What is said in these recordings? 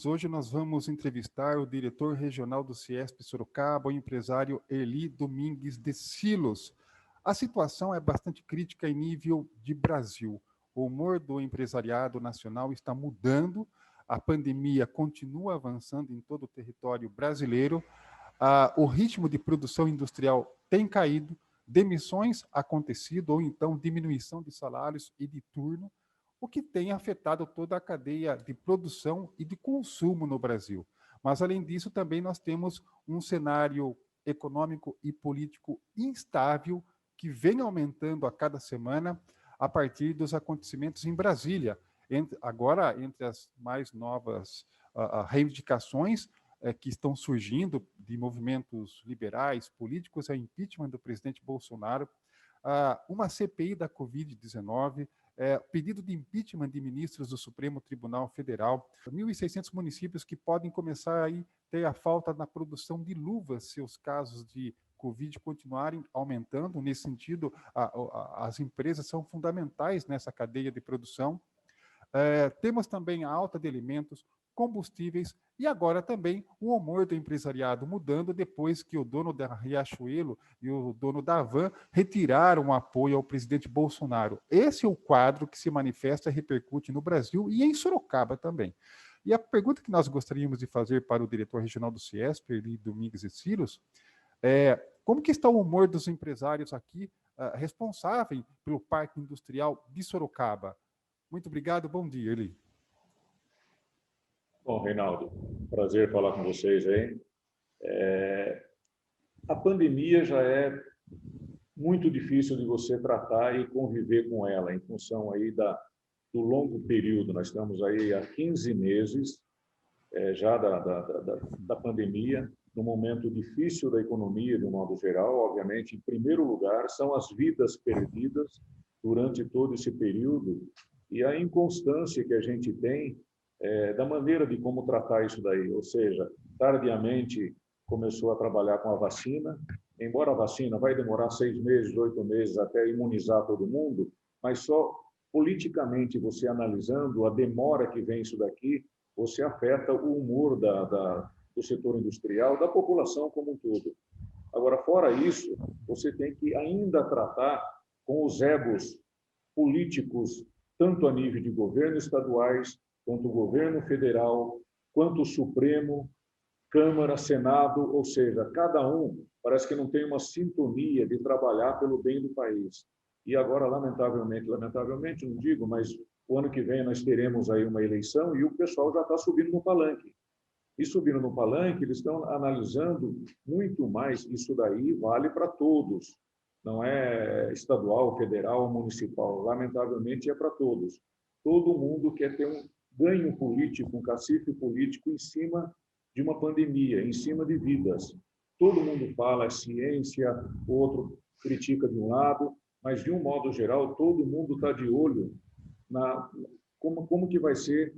Hoje nós vamos entrevistar o diretor regional do Ciesp Sorocaba, o empresário Eli Domingues de Silos. A situação é bastante crítica em nível de Brasil. O humor do empresariado nacional está mudando, a pandemia continua avançando em todo o território brasileiro, o ritmo de produção industrial tem caído, demissões acontecido ou então diminuição de salários e de turno, o que tem afetado toda a cadeia de produção e de consumo no Brasil. Mas, além disso, também nós temos um cenário econômico e político instável que vem aumentando a cada semana a partir dos acontecimentos em Brasília. Agora, entre as mais novas reivindicações que estão surgindo de movimentos liberais, políticos, é o impeachment do presidente Bolsonaro, uma CPI da Covid-19, pedido de impeachment de ministros do Supremo Tribunal Federal, 1.600 municípios que podem começar a ter a falta na produção de luvas se os casos de Covid continuarem aumentando. Nesse sentido, as empresas são fundamentais nessa cadeia de produção. Temos também a alta de alimentos, combustíveis e agora também o humor do empresariado mudando depois que o dono da Riachuelo e o dono da Van retiraram o apoio ao presidente Bolsonaro. Esse é o quadro que se manifesta e repercute no Brasil e em Sorocaba também. E a pergunta que nós gostaríamos de fazer para o diretor regional do Ciesp, Eli Domingues e Silos, é como que está o humor dos empresários aqui responsáveis pelo Parque Industrial de Sorocaba? Muito obrigado, bom dia, Eli. Bom, Reinaldo, prazer falar com vocês aí. A pandemia já é muito difícil de você tratar e conviver com ela, em função aí do longo período. Nós estamos aí há 15 meses já da pandemia, num momento difícil da economia, de um modo geral. Obviamente, em primeiro lugar, são as vidas perdidas durante todo esse período e a inconstância que a gente tem da maneira de como tratar isso daí. Ou seja, tardiamente começou a trabalhar com a vacina, embora a vacina vai demorar 6 meses, 8 meses até imunizar todo mundo, mas só politicamente você analisando a demora que vem isso daqui, você afeta o humor do setor industrial, da população como um todo. Agora, fora isso, você tem que ainda tratar com os egos políticos, tanto a nível de governos estaduais, quanto o governo federal, quanto o Supremo, Câmara, Senado, ou seja, cada um parece que não tem uma sintonia de trabalhar pelo bem do país. E agora, lamentavelmente não digo, mas o ano que vem nós teremos aí uma eleição e o pessoal já está subindo no palanque. E subindo no palanque, eles estão analisando muito mais, isso daí vale para todos, não é estadual, federal, municipal, lamentavelmente é para todos. Todo mundo quer ter um ganho político, um cacife político em cima de uma pandemia, em cima de vidas. Todo mundo fala ciência, o outro critica de um lado, mas de um modo geral, todo mundo está de olho na como que vai ser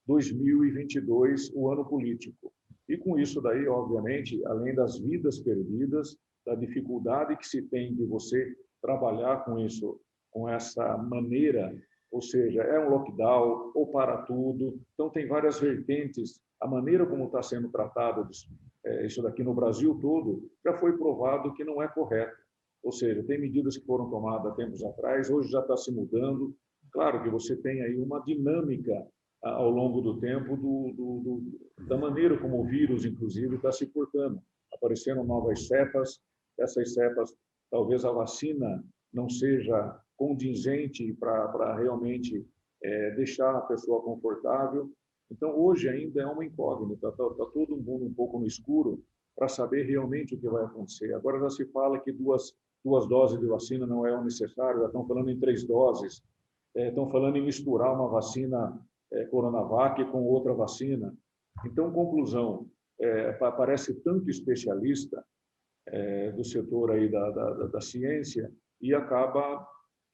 2022, o ano político. E com isso daí, obviamente, além das vidas perdidas, da dificuldade que se tem de você trabalhar com isso, com essa maneira, ou seja, é um lockdown ou para tudo. Então, tem várias vertentes. A maneira como está sendo tratado isso daqui no Brasil todo já foi provado que não é correto. Ou seja, tem medidas que foram tomadas tempos atrás, hoje já está se mudando. Claro que você tem aí uma dinâmica ao longo do tempo da maneira como o vírus, inclusive, está se portando. Aparecendo novas cepas, essas cepas, talvez a vacina não seja condizente para realmente deixar a pessoa confortável. Então, hoje ainda é uma incógnita, está todo mundo um pouco no escuro para saber realmente o que vai acontecer. Agora já se fala que duas doses de vacina não é o necessário, já estão falando em 3 doses, estão falando em misturar uma vacina Coronavac com outra vacina. Então, conclusão, aparece tanto especialista do setor aí da ciência e acaba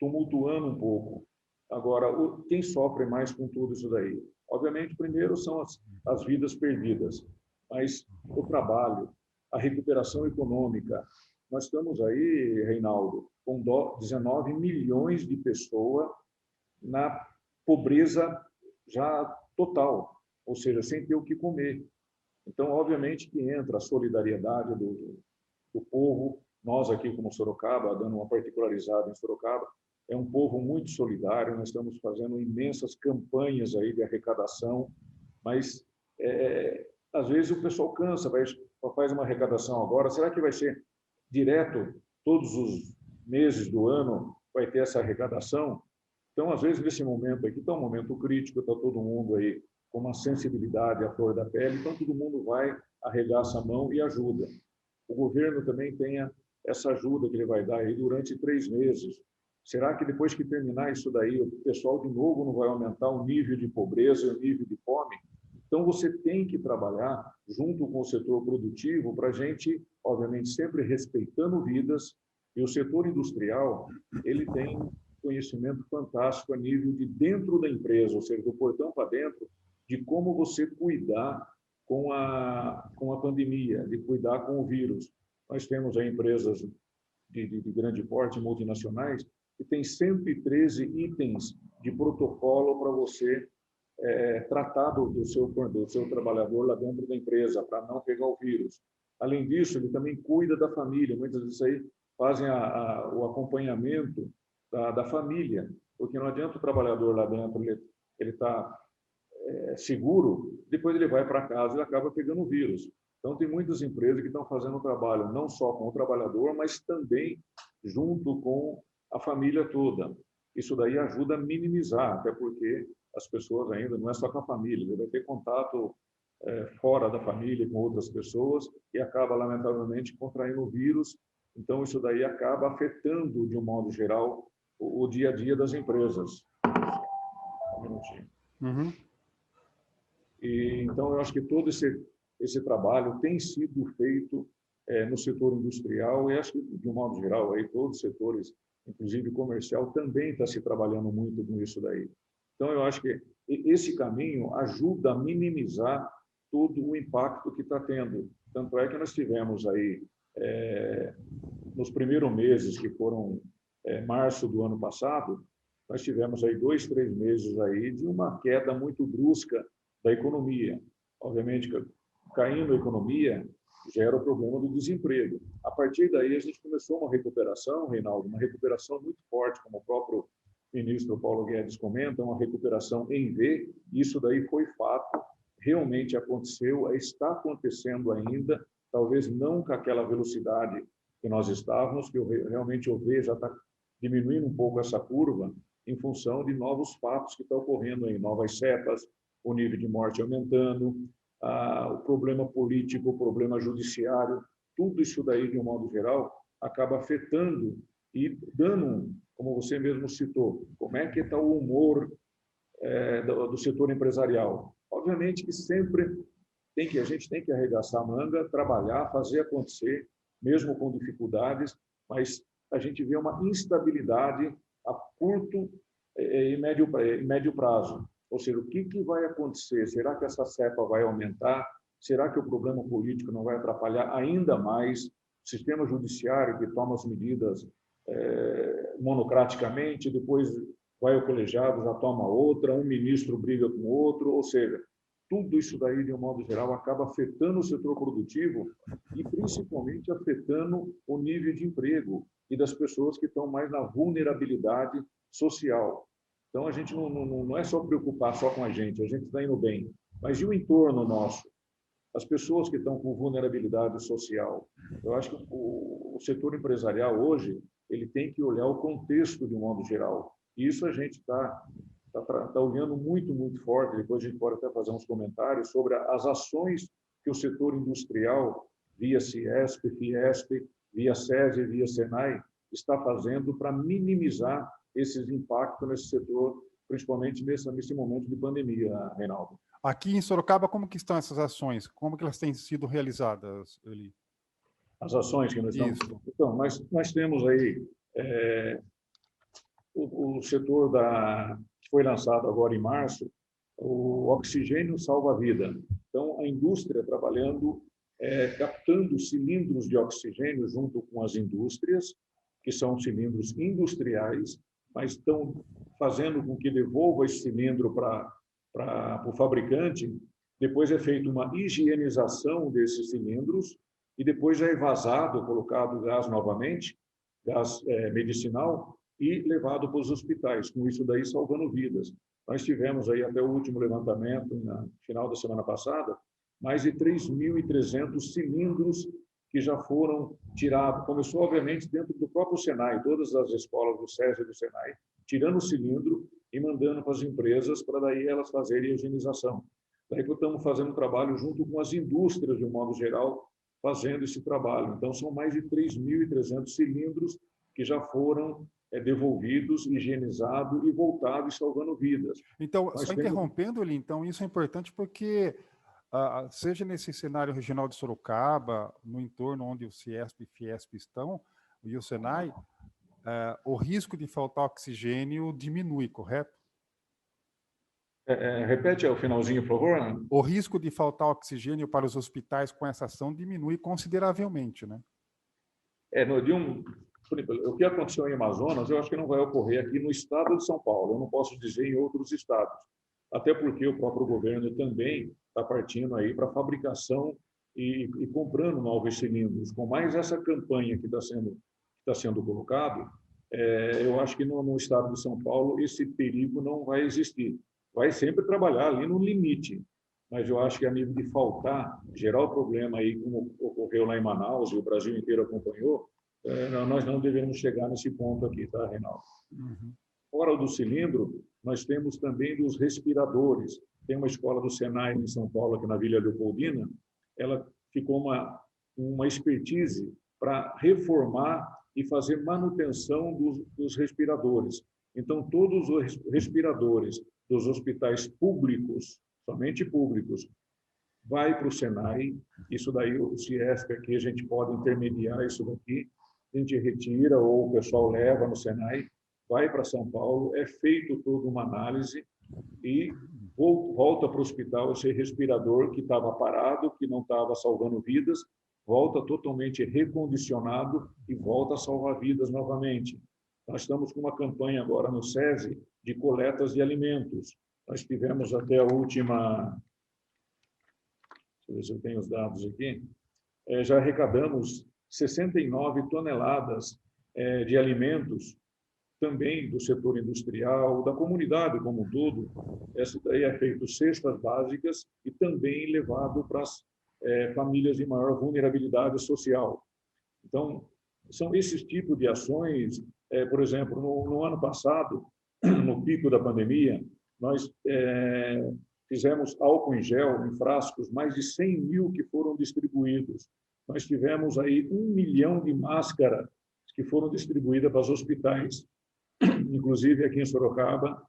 tumultuando um pouco. Agora, quem sofre mais com tudo isso daí? Obviamente, primeiro são as vidas perdidas, mas o trabalho, a recuperação econômica. Nós estamos aí, Reinaldo, com 19 milhões de pessoas na pobreza já total. ou seja, sem ter o que comer. Então, obviamente que entra a solidariedade do povo. Nós aqui, como Sorocaba, dando uma particularizada em Sorocaba, é um povo muito solidário, nós estamos fazendo imensas campanhas aí de arrecadação, mas às vezes o pessoal cansa, faz uma arrecadação agora, será que vai ser direto todos os meses do ano, vai ter essa arrecadação? Então, às vezes, nesse momento aqui, está um momento crítico, está todo mundo aí com uma sensibilidade à flor da pele, então todo mundo vai, arregaça a mão e ajuda. O governo também tem essa ajuda que ele vai dar aí durante 3 meses. Será que depois que terminar isso daí, o pessoal de novo não vai aumentar o nível de pobreza e o nível de fome? Então, você tem que trabalhar junto com o setor produtivo para a gente, obviamente, sempre respeitando vidas, e o setor industrial, ele tem conhecimento fantástico a nível de dentro da empresa, ou seja, do portão para dentro, de como você cuidar com a pandemia, de cuidar com o vírus. Nós temos aí empresas de grande porte, multinacionais, que tem 113 itens de protocolo para você tratar do seu trabalhador lá dentro da empresa, para não pegar o vírus. Além disso, ele também cuida da família. Muitas vezes aí fazem o acompanhamento da família, porque não adianta o trabalhador lá dentro, ele está seguro, depois ele vai para casa e acaba pegando o vírus. Então, tem muitas empresas que estão fazendo o trabalho não só com o trabalhador, mas também junto com a família toda. Isso daí ajuda a minimizar, até porque as pessoas ainda, não é só com a família, ele vai ter contato fora da família com outras pessoas e acaba, lamentavelmente, contraindo o vírus. Então, isso daí acaba afetando, de um modo geral, o dia a dia das empresas. Um minutinho. Uhum. Então, eu acho que todo esse trabalho tem sido feito no setor industrial e acho que, de um modo geral, aí, todos os setores, inclusive comercial, também está se trabalhando muito com isso daí. Então, eu acho que esse caminho ajuda a minimizar todo o impacto que está tendo. Tanto é que nós tivemos aí, nos primeiros meses, que foram março do ano passado, nós tivemos aí 2, 3 meses aí de uma queda muito brusca da economia. Obviamente, caindo a economia, gera o problema do desemprego. A partir daí, a gente começou uma recuperação, Reinaldo, uma recuperação muito forte, como o próprio ministro Paulo Guedes comenta, uma recuperação em V. Isso daí foi fato, realmente aconteceu, está acontecendo ainda, talvez não com aquela velocidade que nós estávamos, que realmente o V já está diminuindo um pouco essa curva, em função de novos fatos que estão ocorrendo aí, novas cepas, o nível de morte aumentando, o problema político, o problema judiciário, tudo isso daí, de um modo geral, acaba afetando e dando, como você mesmo citou, como é que está o humor do setor empresarial. Obviamente que sempre a gente tem que arregaçar a manga, trabalhar, fazer acontecer, mesmo com dificuldades, mas a gente vê uma instabilidade a curto e médio prazo. Ou seja, o que vai acontecer? Será que essa cepa vai aumentar? Será que o problema político não vai atrapalhar ainda mais o sistema judiciário, que toma as medidas monocraticamente, depois vai ao colegiado, já toma outra, um ministro briga com outro, ou seja, tudo isso daí, de um modo geral, acaba afetando o setor produtivo e principalmente afetando o nível de emprego e das pessoas que estão mais na vulnerabilidade social. Então, a gente não é só preocupar só com a gente está indo bem, mas e o entorno nosso? As pessoas que estão com vulnerabilidade social. Eu acho que o setor empresarial hoje, ele tem que olhar o contexto de um modo geral. E isso a gente está olhando muito, muito forte. Depois a gente pode até fazer uns comentários sobre as ações que o setor industrial, via Ciesp, Fiesp, via SESI, via Senai, está fazendo para minimizar esses impactos nesse setor, principalmente nesse momento de pandemia, Reinaldo. Aqui em Sorocaba, como que estão essas ações? Como que elas têm sido realizadas, Eli? As ações que nós estamos... Isso. Então, nós temos aí o setor que foi lançado agora em março, o oxigênio salva a vida. Então, a indústria trabalhando, captando cilindros de oxigênio junto com as indústrias, que são cilindros industriais, mas estão fazendo com que devolva esse cilindro para o fabricante depois é feita uma higienização desses cilindros e depois já é vazado, colocado gás novamente, gás medicinal, e levado para os hospitais, com isso daí salvando vidas. Nós tivemos aí até o último levantamento, no final da semana passada, mais de 3.300 cilindros que já foram tirados. Começou, obviamente, dentro do próprio Senai, todas as escolas do SESI e do Senai, tirando o cilindro e mandando para as empresas para daí elas fazerem a higienização. Daí que estamos fazendo um trabalho junto com as indústrias, de um modo geral, fazendo esse trabalho. Então, são mais de 3.300 cilindros que já foram devolvidos, higienizados e voltados, salvando vidas. Então, só interrompendo, Eli, então isso é importante porque, seja nesse cenário regional de Sorocaba, no entorno onde o Ciesp e Fiesp estão, e o Senai, o risco de faltar oxigênio diminui, correto? Repete o finalzinho, por favor. O risco de faltar oxigênio para os hospitais com essa ação diminui consideravelmente, né? O que aconteceu em Amazonas, eu acho que não vai ocorrer aqui no estado de São Paulo. Eu não posso dizer em outros estados. Até porque o próprio governo também está partindo aí para fabricação e comprando novos cilindros. Com mais essa campanha que está sendo colocado, eu acho que no estado de São Paulo esse perigo não vai existir. Vai sempre trabalhar ali no limite, mas eu acho que a nível de faltar, gerar o problema aí, como ocorreu lá em Manaus e o Brasil inteiro acompanhou, nós não devemos chegar nesse ponto aqui, tá, Reinaldo? Uhum. Fora do cilindro, nós temos também dos respiradores. Tem uma escola do Senai em São Paulo, aqui na Vila Leopoldina, ela ficou uma expertise para reformar e fazer manutenção dos respiradores. Então, todos os respiradores dos hospitais públicos, somente públicos, vai para o Senai, isso daí, o Ciesp aqui, a gente pode intermediar isso daqui, a gente retira ou o pessoal leva no Senai, vai para São Paulo, é feito toda uma análise e volta para o hospital esse respirador que estava parado, que não estava salvando vidas, volta totalmente recondicionado e volta a salvar vidas novamente. Nós estamos com uma campanha agora no SESI de coletas de alimentos. Nós tivemos até a última... Deixa eu ver se eu tenho os dados aqui. Já arrecadamos 69 toneladas de alimentos, também do setor industrial, da comunidade como um todo. Essa daí é feito cestas básicas e também levado para as famílias de maior vulnerabilidade social. Então, são esses tipos de ações. Por exemplo, no ano passado, no pico da pandemia, nós fizemos álcool em gel em frascos, mais de 100 mil que foram distribuídos. Nós tivemos aí 1 milhão de máscaras que foram distribuídas para os hospitais. Inclusive, aqui em Sorocaba,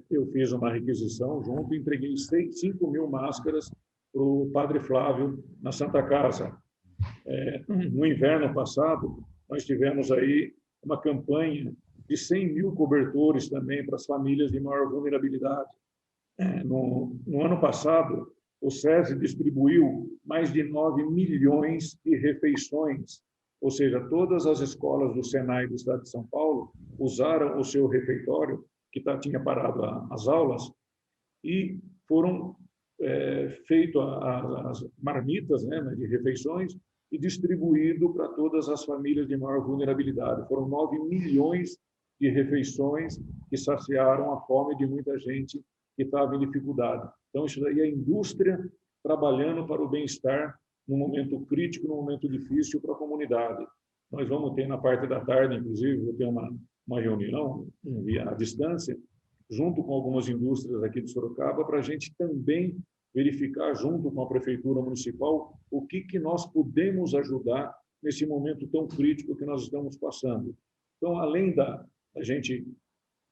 eu fiz uma requisição junto e entreguei 5 mil máscaras para o Padre Flávio, na Santa Casa. No inverno passado, nós tivemos aí uma campanha de 100 mil cobertores também para as famílias de maior vulnerabilidade. No ano passado, o SESI distribuiu mais de 9 milhões de refeições, ou seja, todas as escolas do Senai do Estado de São Paulo usaram o seu refeitório, que tinha parado as aulas, e foram feitas as marmitas, né, de refeições e distribuído para todas as famílias de maior vulnerabilidade. Foram 9 milhões de refeições que saciaram a fome de muita gente que estava em dificuldade. Então, isso daí é a indústria trabalhando para o bem-estar num momento crítico, num momento difícil para a comunidade. Nós vamos ter na parte da tarde, inclusive, vou ter uma reunião à distância, junto com algumas indústrias aqui de Sorocaba, para a gente também verificar, junto com a Prefeitura Municipal, o que nós podemos ajudar nesse momento tão crítico que nós estamos passando. Então, além da gente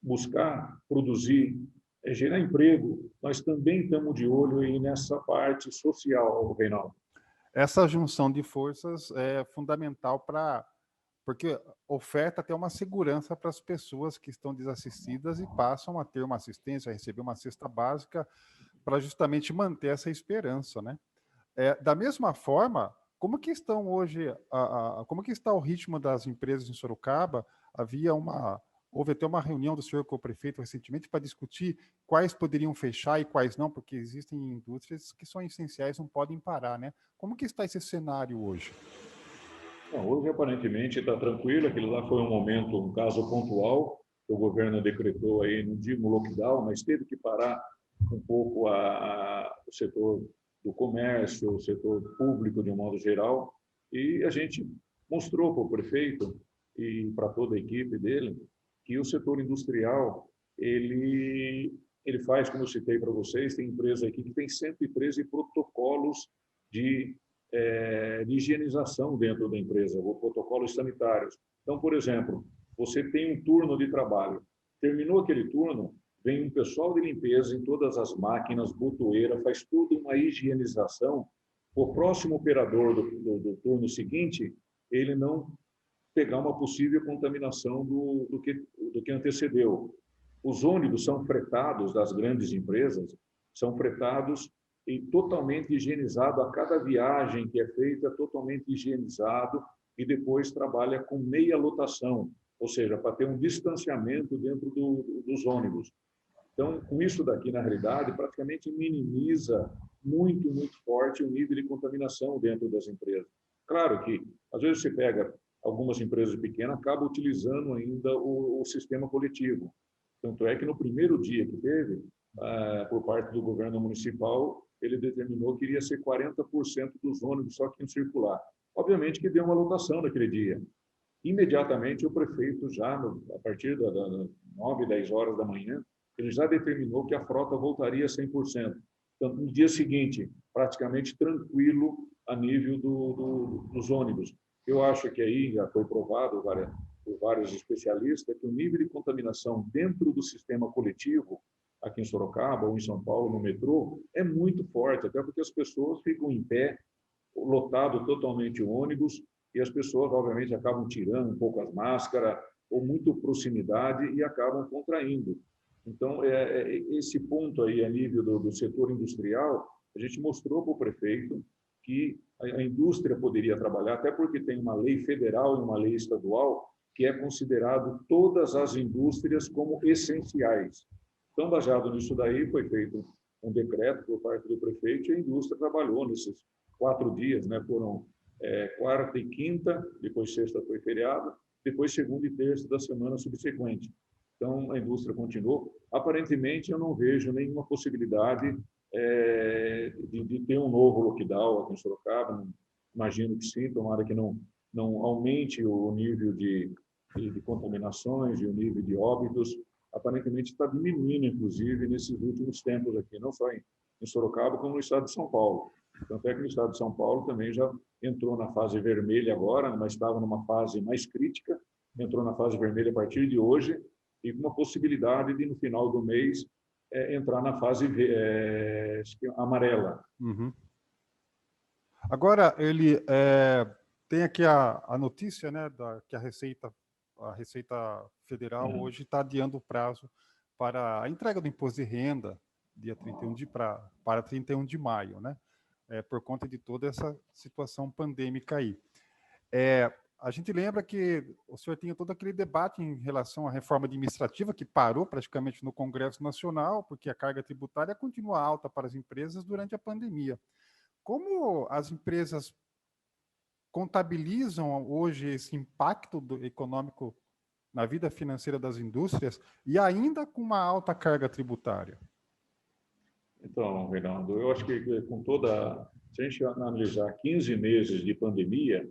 buscar, produzir, gerar emprego, nós também estamos de olho aí nessa parte social, Reinaldo. Essa junção de forças é fundamental porque oferta até uma segurança para as pessoas que estão desassistidas e passam a ter uma assistência, a receber uma cesta básica para justamente manter essa esperança, né? Da mesma forma, como que estão hoje, como que está o ritmo das empresas em Sorocaba? Havia Houve até uma reunião do senhor com o prefeito recentemente para discutir quais poderiam fechar e quais não, porque existem indústrias que são essenciais, não podem parar, né? Como que está esse cenário hoje? Não, hoje, aparentemente, está tranquilo. Aquilo lá foi um momento, um caso pontual, que o governo decretou aí, não digo lockdown, mas teve que parar um pouco o setor do comércio, o setor público, de um modo geral, e a gente mostrou para o prefeito e para toda a equipe dele que o setor industrial, ele faz, como eu citei para vocês, tem empresa aqui que tem 113 protocolos de de higienização dentro da empresa, ou protocolos sanitários. Então, por exemplo, você tem um turno de trabalho. Terminou aquele turno, vem um pessoal de limpeza em todas as máquinas, botoeira, faz toda uma higienização. O próximo operador do turno seguinte, ele não pegar uma possível contaminação do que antecedeu. Os ônibus são fretados das grandes empresas, são fretados e totalmente higienizado. A cada viagem que é feita, totalmente higienizado, e depois trabalha com meia lotação, ou seja, para ter um distanciamento dentro dos ônibus. Então, com isso daqui, na realidade, praticamente minimiza muito, muito forte o nível de contaminação dentro das empresas. Claro que, às vezes, você pega algumas empresas pequenas, acaba utilizando ainda o sistema coletivo. Tanto é que no primeiro dia que teve, por parte do governo municipal, ele determinou que iria ser 40% dos ônibus só que iam circular. Obviamente que deu uma lotação naquele dia. Imediatamente, o prefeito, já a partir das 9, 10 horas da manhã, ele já determinou que a frota voltaria a 100%. Então, no dia seguinte, praticamente tranquilo a nível dos ônibus. Eu acho que aí já foi provado por vários especialistas que o nível de contaminação dentro do sistema coletivo, aqui em Sorocaba ou em São Paulo, no metrô, é muito forte, até porque as pessoas ficam em pé, lotado totalmente o ônibus, e as pessoas, obviamente, acabam tirando um pouco as máscaras, ou muito proximidade, e acabam contraindo. Então, esse ponto aí, a nível do setor industrial, a gente mostrou para o prefeito que a indústria poderia trabalhar, até porque tem uma lei federal e uma lei estadual que é considerado todas as indústrias como essenciais. Então, baseado nisso daí, foi feito um decreto por parte do prefeito e a indústria trabalhou nesses 4 dias, né? Foram quarta e quinta, depois sexta foi feriado, depois segunda e terça da semana subsequente. Então, a indústria continuou. Aparentemente, eu não vejo nenhuma possibilidade de ter um novo lockdown aqui em Sorocaba. Imagino que sim, tomara que não aumente o nível de contaminações e o nível de óbitos. Aparentemente está diminuindo, inclusive, nesses últimos tempos aqui, não só em Sorocaba, como no estado de São Paulo. Tanto é que no estado de São Paulo também já entrou na fase vermelha agora, mas estava numa fase mais crítica, entrou na fase vermelha a partir de hoje, e com uma possibilidade de, no final do mês, entrar na fase amarela. Uhum. Agora, ele tem aqui a notícia, né, que a Receita Federal hoje está adiando o prazo para a entrega do imposto de renda, dia 31 para 31 de maio, né? Por conta de toda essa situação pandêmica aí. A gente lembra que o senhor tinha todo aquele debate em relação à reforma administrativa, que parou praticamente no Congresso Nacional, porque a carga tributária continua alta para as empresas durante a pandemia. Como as empresas contabilizam hoje esse impacto econômico na vida financeira das indústrias e ainda com uma alta carga tributária? Então, Reinaldo, eu acho que se a gente analisar 15 meses de pandemia,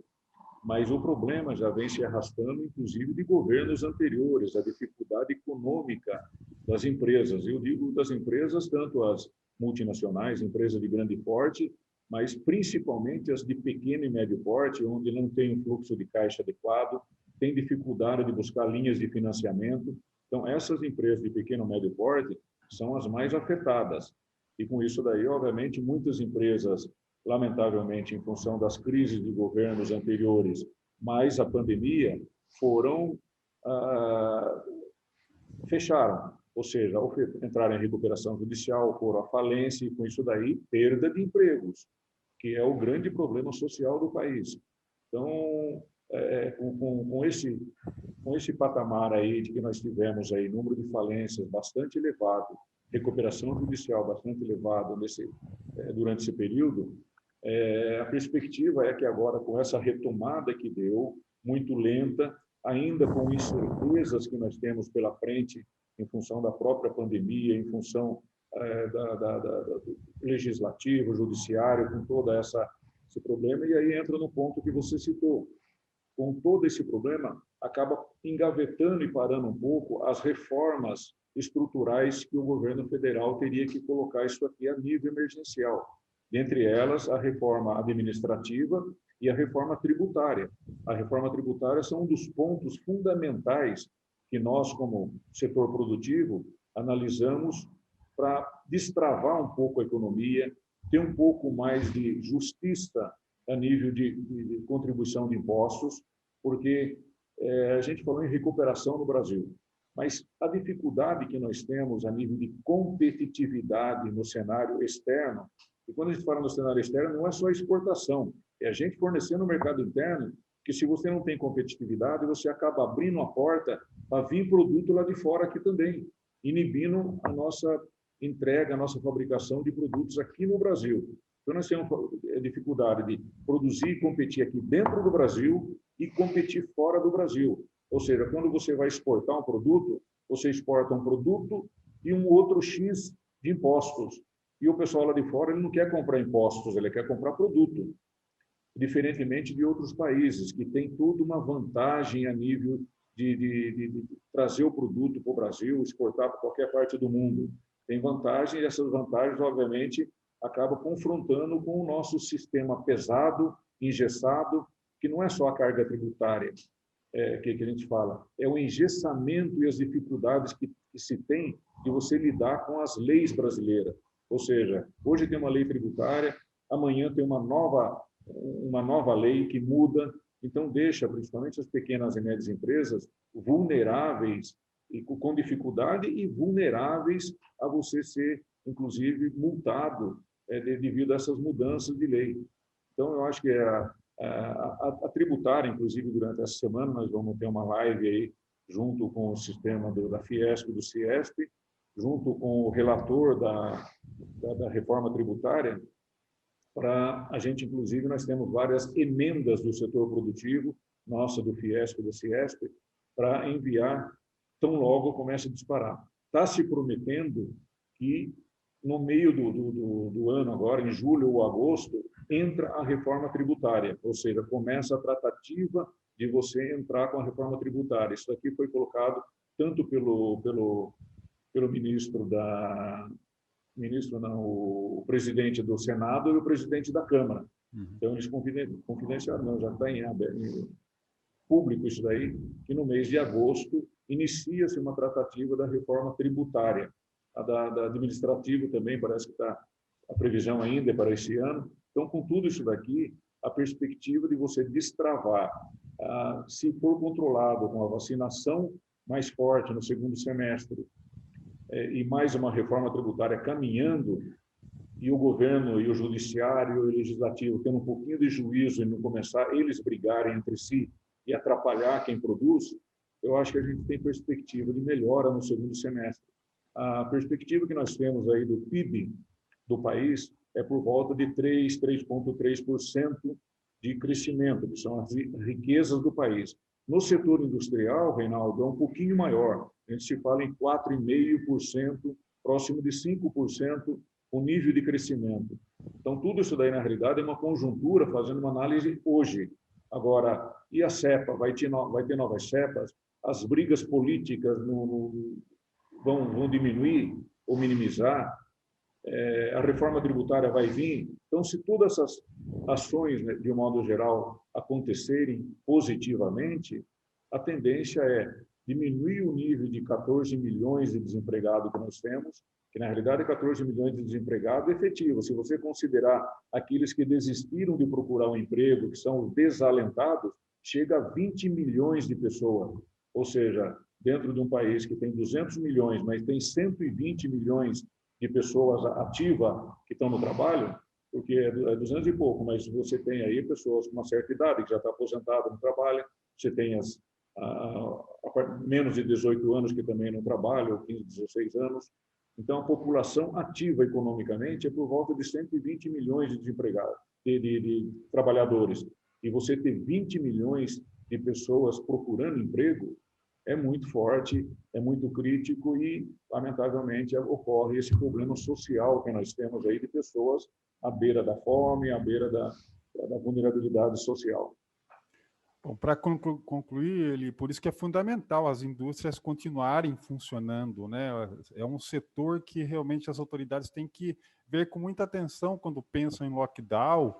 mas o problema já vem se arrastando, inclusive, de governos anteriores, a dificuldade econômica das empresas. Eu digo das empresas, tanto as multinacionais, empresas de grande porte, mas principalmente as de pequeno e médio porte, onde não tem um fluxo de caixa adequado, tem dificuldade de buscar linhas de financiamento. Então, essas empresas de pequeno e médio porte são as mais afetadas. E com isso daí, obviamente, muitas empresas, lamentavelmente, em função das crises de governos anteriores, mais a pandemia, fecharam, ou seja, entraram em recuperação judicial, foram à falência, e com isso daí, perda de empregos, que é o grande problema social do país. Então, com esse patamar aí de que nós tivemos aí, número de falências bastante elevado, recuperação judicial bastante elevada durante esse período, a perspectiva é que agora, com essa retomada que deu, muito lenta, ainda com incertezas que nós temos pela frente, em função da própria pandemia, em função do legislativo, judiciário, com todo esse problema, e aí entra no ponto que você citou. Com todo esse problema, acaba engavetando e parando um pouco as reformas estruturais que o governo federal teria que colocar isso aqui a nível emergencial. Dentre elas, a reforma administrativa e a reforma tributária. A reforma tributária são um dos pontos fundamentais que nós, como setor produtivo, analisamos para destravar um pouco a economia, ter um pouco mais de justiça a nível de contribuição de impostos, porque a gente falou em recuperação no Brasil, mas a dificuldade que nós temos a nível de competitividade no cenário externo, e quando a gente fala no cenário externo, não é só exportação, é a gente fornecer no mercado interno, que se você não tem competitividade, você acaba abrindo a porta para vir produto lá de fora aqui também, inibindo a nossa entrega, a nossa fabricação de produtos aqui no Brasil. Então, nós temos a dificuldade de produzir e competir aqui dentro do Brasil e competir fora do Brasil. Ou seja, quando você vai exportar um produto, você exporta um produto e um outro X de impostos. E o pessoal lá de fora ele não quer comprar impostos, ele quer comprar produto. Diferentemente de outros países, que tem toda uma vantagem a nível de trazer o produto para o Brasil, exportar para qualquer parte do mundo. Tem vantagem, e essas vantagens, obviamente, acabam confrontando com o nosso sistema pesado, engessado, que não é só a carga tributária que a gente fala, é o engessamento e as dificuldades que se tem de você lidar com as leis brasileiras. Ou seja, hoje tem uma lei tributária, amanhã tem uma nova lei que muda, então deixa principalmente as pequenas e médias empresas vulneráveis e com dificuldade e vulneráveis a você ser, inclusive, multado devido a essas mudanças de lei. Então, eu acho que a tributária, inclusive, durante essa semana, nós vamos ter uma live aí, junto com o sistema da Fiesp e do Ciesp, junto com o relator da reforma tributária, para a gente, inclusive, nós temos várias emendas do setor produtivo, nossa, do Fiesp e do Ciesp, para enviar tão logo comece a disparar. Está se prometendo que no meio do ano agora, em julho ou agosto, entra a reforma tributária, ou seja, começa a tratativa de você entrar com a reforma tributária. Isso aqui foi colocado tanto pelo o presidente do Senado e o presidente da Câmara. Então, eles confidenciaram, não, já está em público isso daí, que no mês de agosto inicia-se uma tratativa da reforma tributária. A da administrativa também parece que está a previsão ainda para esse ano. Então, com tudo isso daqui, a perspectiva de você destravar, se for controlado com a vacinação mais forte no segundo semestre, e mais uma reforma tributária caminhando, e o governo e o judiciário e o legislativo tendo um pouquinho de juízo e não começar eles brigarem entre si e atrapalhar quem produz, eu acho que a gente tem perspectiva de melhora no segundo semestre. A perspectiva que nós temos aí do PIB do país é por volta de 3,3% de crescimento, que são as riquezas do país. No setor industrial, Reinaldo, é um pouquinho maior. A gente se fala em 4,5%, próximo de 5% o nível de crescimento. Então, tudo isso daí, na realidade, é uma conjuntura, fazendo uma análise hoje. Agora, e a cepa? Vai ter novas cepas? As brigas políticas vão diminuir ou minimizar? A reforma tributária vai vir? Então, se todas essas ações, né, de um modo geral, acontecerem positivamente, a tendência é diminuir o nível de 14 milhões de desempregados que nós temos, que na realidade é 14 milhões de desempregados efetivos. Se você considerar aqueles que desistiram de procurar um emprego, que são os desalentados, chega a 20 milhões de pessoas. Ou seja, dentro de um país que tem 200 milhões, mas tem 120 milhões de pessoas ativas que estão no trabalho, porque é 200 e pouco, mas você tem aí pessoas com uma certa idade, que já está aposentada, não trabalha, você tem menos de 18 anos que também não trabalham, 15, 16 anos. Então, a população ativa economicamente é por volta de 120 milhões de desempregados, de trabalhadores. E você ter 20 milhões de pessoas procurando emprego é muito forte, é muito crítico e, lamentavelmente, ocorre esse problema social que nós temos aí de pessoas à beira da fome, à beira da vulnerabilidade social. Bom, para concluir, por isso que é fundamental as indústrias continuarem funcionando, né? É um setor que realmente as autoridades têm que ver com muita atenção quando pensam em lockdown,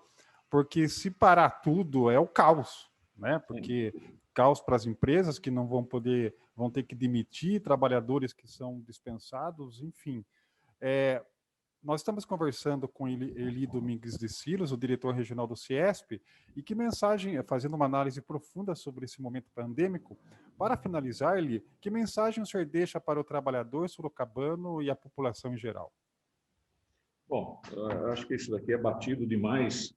porque se parar tudo é o caos, né? Porque caos para as empresas que não vão ter que demitir trabalhadores que são dispensados, enfim. Nós estamos conversando com Eli Domingues de Silos, o diretor regional do CIESP, e que mensagem, fazendo uma análise profunda sobre esse momento pandêmico, para finalizar, Eli, que mensagem o senhor deixa para o trabalhador sorocabano e a população em geral? Bom, eu acho que isso daqui é batido demais,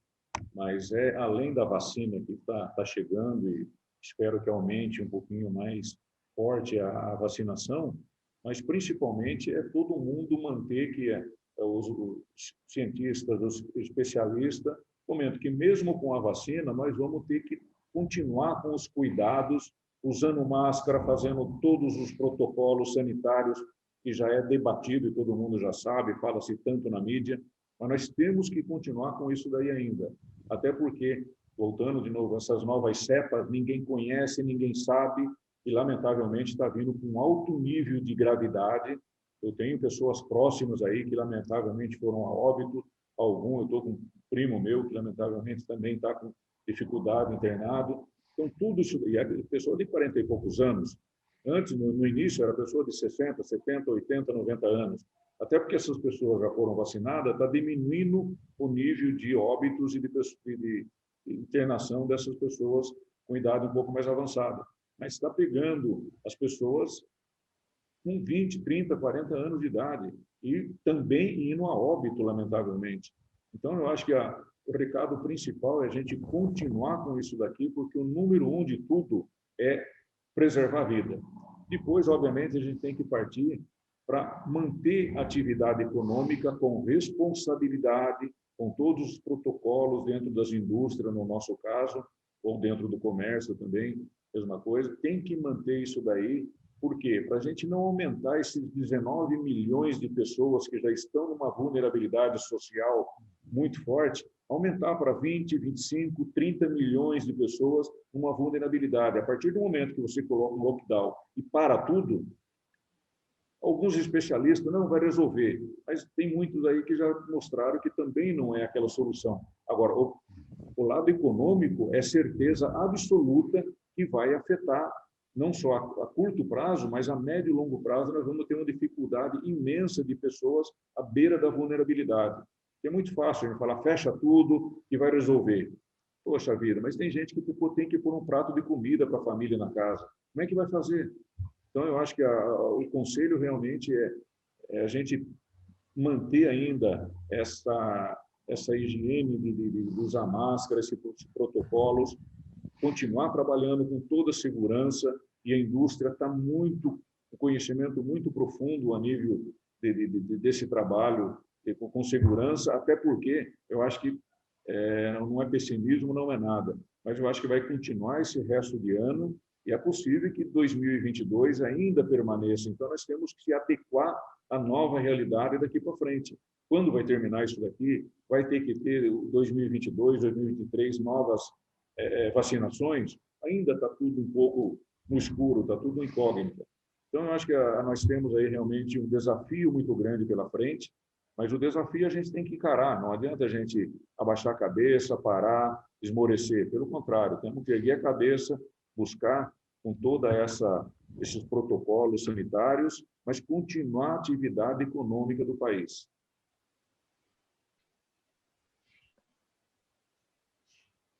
mas é além da vacina que está chegando e espero que aumente um pouquinho mais forte a vacinação, mas principalmente é todo mundo manter que os cientistas, os especialistas comentam que mesmo com a vacina nós vamos ter que continuar com os cuidados, usando máscara, fazendo todos os protocolos sanitários que já é debatido e todo mundo já sabe, fala-se tanto na mídia, mas nós temos que continuar com isso daí ainda. Até porque, voltando de novo, essas novas cepas, ninguém conhece, ninguém sabe, e lamentavelmente está vindo com alto nível de gravidade. Eu tenho pessoas próximas aí que lamentavelmente foram a óbito, eu estou com um primo meu que lamentavelmente também está com dificuldade internado. Então, tudo isso, e é pessoa de 40 e poucos anos. Antes, no início, era pessoa de 60, 70, 80, 90 anos. Até porque essas pessoas já foram vacinadas, está diminuindo o nível de óbitos e de internação dessas pessoas com idade um pouco mais avançada. Mas está pegando as pessoas com 20, 30, 40 anos de idade e também indo a óbito, lamentavelmente. Então, eu acho que o recado principal é a gente continuar com isso daqui, porque o número 1 de tudo é preservar a vida. Depois, obviamente, a gente tem que partir para manter a atividade econômica com responsabilidade, com todos os protocolos dentro das indústrias, no nosso caso, ou dentro do comércio também, mesma coisa. Tem que manter isso daí. Por quê? Para a gente não aumentar esses 19 milhões de pessoas que já estão numa vulnerabilidade social muito forte, aumentar para 20, 25, 30 milhões de pessoas numa vulnerabilidade. A partir do momento que você coloca um lockdown e para tudo, alguns especialistas não vai resolver, mas tem muitos aí que já mostraram que também não é aquela solução. Agora, o lado econômico é certeza absoluta que vai afetar não só a curto prazo, mas a médio e longo prazo nós vamos ter uma dificuldade imensa de pessoas à beira da vulnerabilidade. É muito fácil a gente falar, fecha tudo e vai resolver. Poxa vida, mas tem gente que tem que pôr um prato de comida para a família na casa. Como é que vai fazer? Então, eu acho que o conselho realmente é a gente manter ainda essa higiene de usar máscara, esses protocolos, continuar trabalhando com toda a segurança, e a indústria está um conhecimento muito profundo a nível desse trabalho com segurança, até porque eu acho que não é pessimismo, não é nada, mas eu acho que vai continuar esse resto de ano e é possível que 2022 ainda permaneça. Então, nós temos que se adequar à nova realidade daqui para frente. Quando vai terminar isso daqui? Vai ter que ter 2022, 2023 novas vacinações? Ainda está tudo um pouco no escuro, está tudo incógnito. Então, eu acho que nós temos aí realmente um desafio muito grande pela frente, mas o desafio a gente tem que encarar, não adianta a gente abaixar a cabeça, parar, esmorecer. Pelo contrário, temos que erguer a cabeça, buscar com toda esses protocolos sanitários, mas continuar a atividade econômica do país.